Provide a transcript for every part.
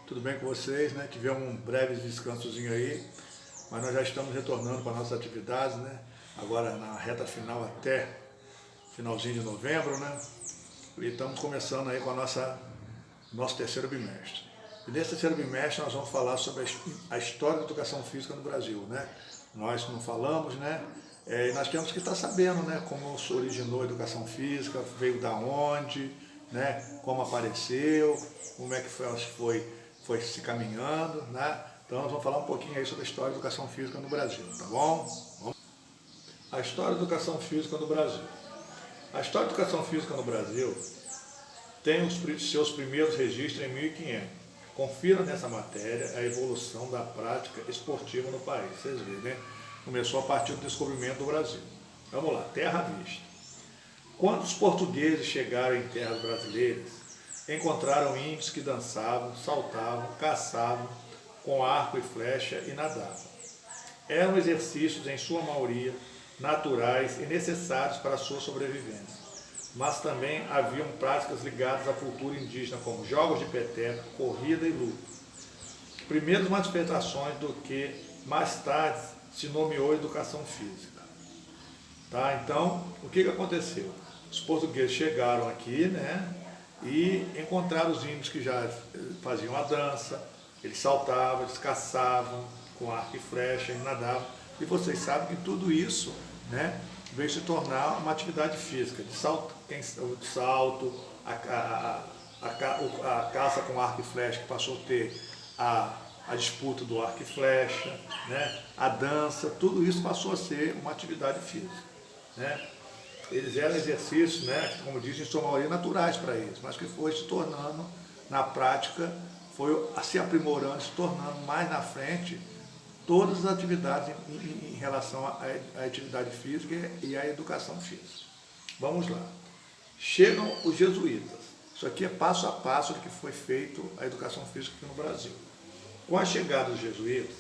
Tudo bem com vocês, né? Tivemos um breve descansozinho aí, mas nós já estamos retornando para nossas atividades, né? Agora na reta final até finalzinho de novembro, né? E estamos começando aí com nosso terceiro bimestre. E nesse terceiro bimestre nós vamos falar sobre a história da educação física no Brasil, né? Nós não falamos, né? E nós temos que estar sabendo, né? Como se originou a educação física, veio da onde, né? Como apareceu, como é que foi se caminhando, né? Então nós vamos falar um pouquinho aí sobre a história da educação física no Brasil, tá bom? A história da educação física no Brasil. A história da educação física no Brasil tem os seus primeiros registros em 1500. Confira nessa matéria a evolução da prática esportiva no país. Vocês veem, né? Começou a partir do descobrimento do Brasil. Vamos lá, terra à vista. Quando os portugueses chegaram em terras brasileiras, encontraram índios que dançavam, saltavam, caçavam com arco e flecha e nadavam. Eram exercícios, em sua maioria, naturais e necessários para a sua sobrevivência. Mas também haviam práticas ligadas à cultura indígena, como jogos de peteca, corrida e luta. Primeiras manifestações do que mais tarde se nomeou educação física. Tá? Então, o que aconteceu? Os portugueses chegaram aqui, né, e encontraram os índios que já faziam a dança, eles saltavam, eles caçavam com arco e flecha, eles nadavam. E vocês sabem que tudo isso, né, veio se tornar uma atividade física, de salto, a caça com arco e flecha, que passou a ter a disputa do arco e flecha, né, a dança, tudo isso passou a ser uma atividade física, né. Eles eram exercícios, né, como dizem, em sua maioria naturais para eles, mas que foi se tornando, na prática, foi se aprimorando, se tornando mais na frente todas as atividades em relação à atividade física e à educação física. Vamos lá. Chegam os jesuítas. Isso aqui é passo a passo do que foi feito a educação física aqui no Brasil. Com a chegada dos jesuítas,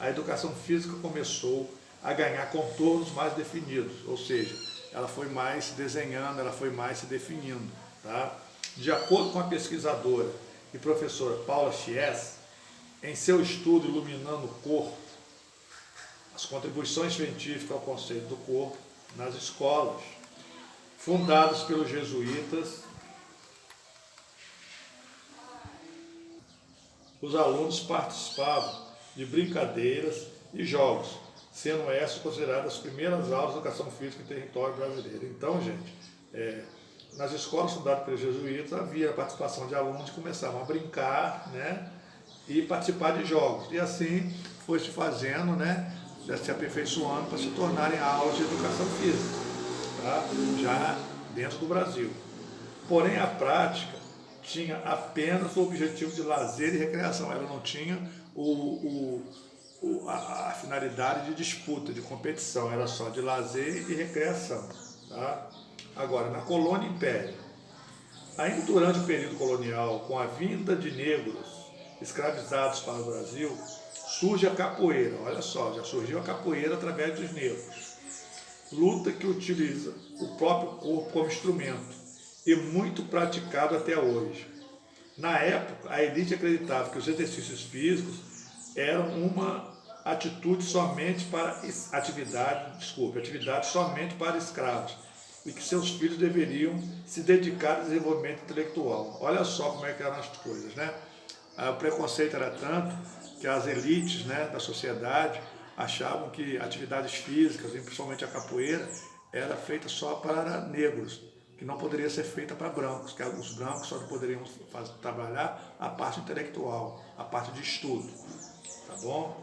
a educação física começou a ganhar contornos mais definidos, ou seja, ela foi mais se desenhando, ela foi mais se definindo. Tá? De acordo com a pesquisadora e professora Paula Chies, em seu estudo Iluminando o Corpo, as contribuições científicas ao conceito do corpo nas escolas, fundadas pelos jesuítas, os alunos participavam de brincadeiras e jogos, sendo essas consideradas as primeiras aulas de educação física em território brasileiro. Então, gente, nas escolas fundadas pelos jesuítas havia a participação de alunos que começavam a brincar, né, e participar de jogos. E assim foi se fazendo, né, se aperfeiçoando para se tornarem aulas de educação física, tá? Já dentro do Brasil. Porém, a prática tinha apenas o objetivo de lazer e recreação, ela não tinha a finalidade de disputa, de competição, era só de lazer e recreação. Tá? Agora, na colônia império, ainda durante o período colonial, com a vinda de negros escravizados para o Brasil, surge a capoeira. Olha só, já surgiu a capoeira através dos negros. Luta que utiliza o próprio corpo como instrumento e muito praticado até hoje. Na época, a elite acreditava que os exercícios físicos eram uma atividade somente para escravos e que seus filhos deveriam se dedicar ao desenvolvimento intelectual. Olha só como é que eram as coisas, né? O preconceito era tanto que as elites, né, da sociedade achavam que atividades físicas, e principalmente a capoeira, era feita só para negros, que não poderia ser feita para brancos, que os brancos só poderiam trabalhar a parte intelectual, a parte de estudo. Tá bom?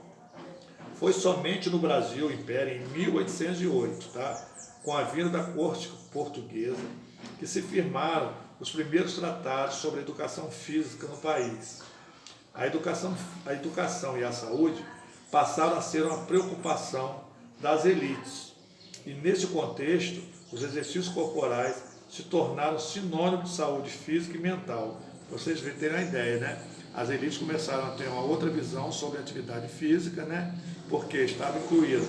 Foi somente no Brasil, Império, em 1808, tá? Com a vinda da corte portuguesa, que se firmaram os primeiros tratados sobre a educação física no país. A educação e a saúde passaram a ser uma preocupação das elites. E nesse contexto, os exercícios corporais se tornaram sinônimo de saúde física e mental. Vocês terem a ideia, né? As elites começaram a ter uma outra visão sobre a atividade física, né? Porque estava incluído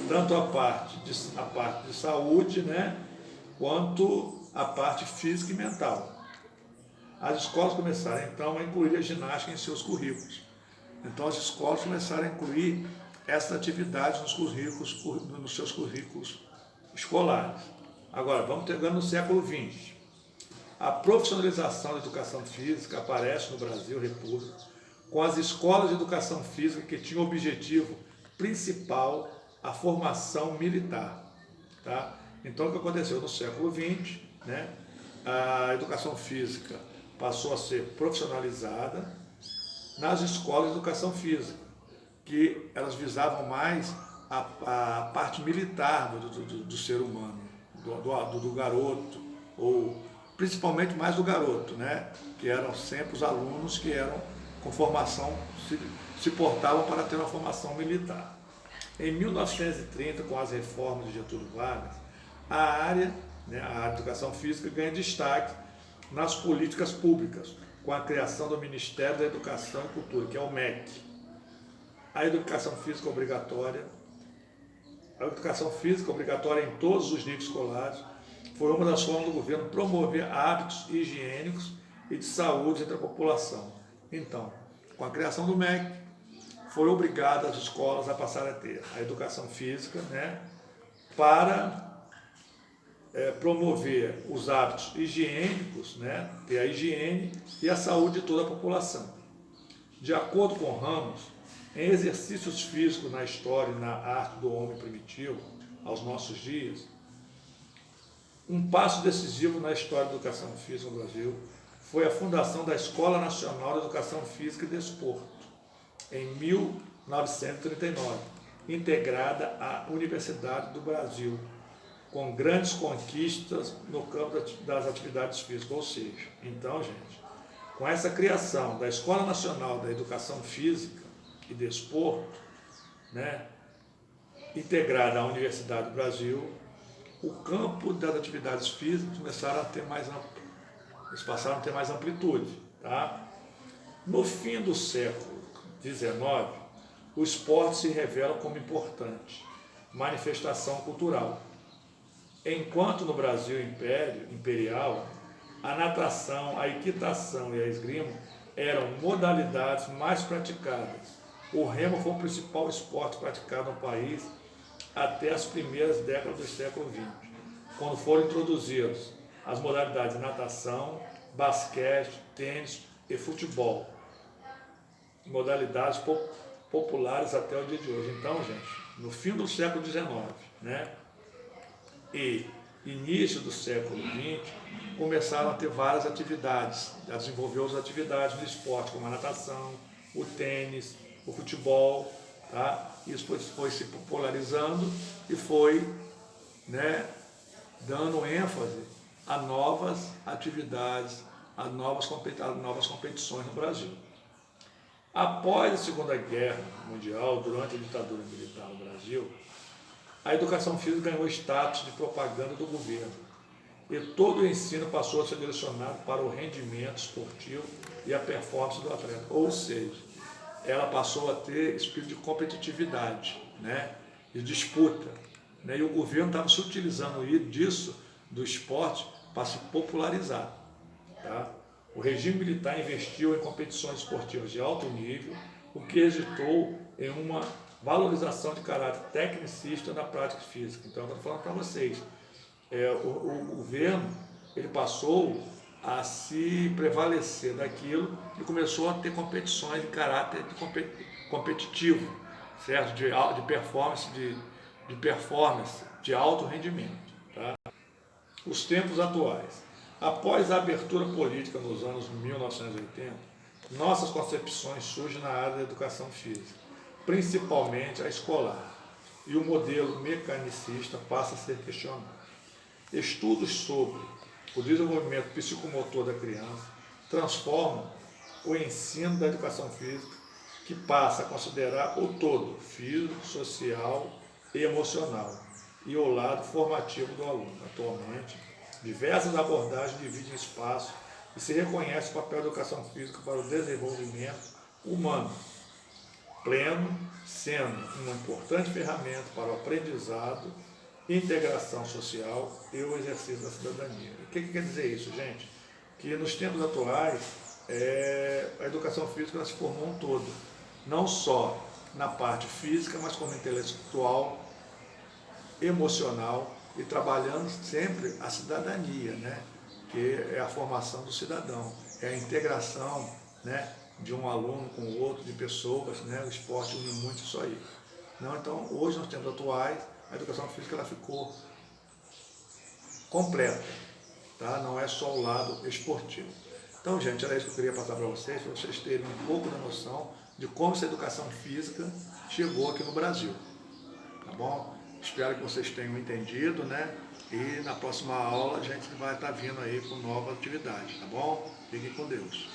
tanto a parte de saúde, né? Quanto a parte física e mental. as escolas começaram então a incluir a ginástica em seus currículos. Então as escolas começaram a incluir essas atividades nos seus currículos escolares. Agora, vamos chegando no século XX. A profissionalização da educação física aparece no Brasil República com as escolas de educação física que tinham o objetivo principal a formação militar. Tá? Então, o que aconteceu no século XX, né? A educação física passou a ser profissionalizada nas escolas de educação física, que elas visavam mais a parte militar do ser humano, do garoto, ou principalmente mais do garoto, né? Que eram sempre os alunos que eram com formação, se portavam para ter uma formação militar. Em 1930, com as reformas de Getúlio Vargas, a área de educação física ganha destaque nas políticas públicas, com a criação do Ministério da Educação e Cultura, que é o MEC. A educação física obrigatória em todos os níveis escolares, foi uma das formas do governo promover hábitos higiênicos e de saúde entre a população. Então, com a criação do MEC, foi obrigada as escolas a passar a ter a educação física, né, para promover os hábitos higiênicos, né, ter a higiene e a saúde de toda a população. De acordo com Ramos, em exercícios físicos na história e na arte do homem primitivo, aos nossos dias, um passo decisivo na história da educação física no Brasil foi a fundação da Escola Nacional de Educação Física e Desporto, em 1939, integrada à Universidade do Brasil, com grandes conquistas no campo das atividades físicas. Ou seja, então, gente, com essa criação da Escola Nacional da Educação Física e Desporto, né, integrada à Universidade do Brasil, o campo das atividades físicas passaram a ter mais amplitude. Tá? No fim do século XIX, o esporte se revela como importante manifestação cultural. Enquanto no Brasil imperial, a natação, a equitação e a esgrima eram modalidades mais praticadas. O remo foi o principal esporte praticado no país até as primeiras décadas do século XX, quando foram introduzidas as modalidades de natação, basquete, tênis e futebol, modalidades populares até o dia de hoje. Então, gente, no fim do século XIX, né, e início do século XX, começaram a ter várias atividades, a desenvolver as atividades do esporte, como a natação, o tênis, o futebol, tá? Isso foi se popularizando e foi, né, dando ênfase a novas atividades, a novas competições no Brasil. Após a Segunda Guerra Mundial, durante a ditadura militar no Brasil, a educação física ganhou status de propaganda do governo e todo o ensino passou a ser direcionado para o rendimento esportivo e a performance do atleta. Ou seja, ela passou a ter espírito de competitividade, né, de disputa, né, e o governo estava se utilizando disso, do esporte, para se popularizar. Tá? O regime militar investiu em competições esportivas de alto nível, o que resultou em uma valorização de caráter tecnicista na prática física. Então, eu estou falando para vocês, o governo ele passou a se prevalecer daquilo e começou a ter competições de caráter competitivo, certo? De performance, de alto rendimento. Tá? Os tempos atuais. Após a abertura política nos anos 1980, nossas concepções surgem na área da educação física, principalmente a escolar, e o modelo mecanicista passa a ser questionado. Estudos sobre o desenvolvimento psicomotor da criança transformam o ensino da educação física, que passa a considerar o todo, físico, social e emocional, e o lado formativo do aluno. Atualmente, diversas abordagens dividem espaço e se reconhece o papel da educação física para o desenvolvimento humano pleno, sendo uma importante ferramenta para o aprendizado, integração social e o exercício da cidadania. O que quer dizer isso, gente? Que que nos tempos atuais a educação física ela se formou um todo, não só na parte física, mas como intelectual, emocional e trabalhando sempre a cidadania, né? Que é a formação do cidadão, é a integração, né, de um aluno com o outro, de pessoas, né? O esporte une muito isso aí. Não, então, hoje, nos tempos atuais, a educação física ela ficou completa, tá? Não é só o lado esportivo. Então, gente, era isso que eu queria passar para vocês terem um pouco da noção de como essa educação física chegou aqui no Brasil, tá bom? Espero que vocês tenham entendido, né? E na próxima aula a gente vai estar vindo aí com nova atividade, tá bom? Fiquem com Deus.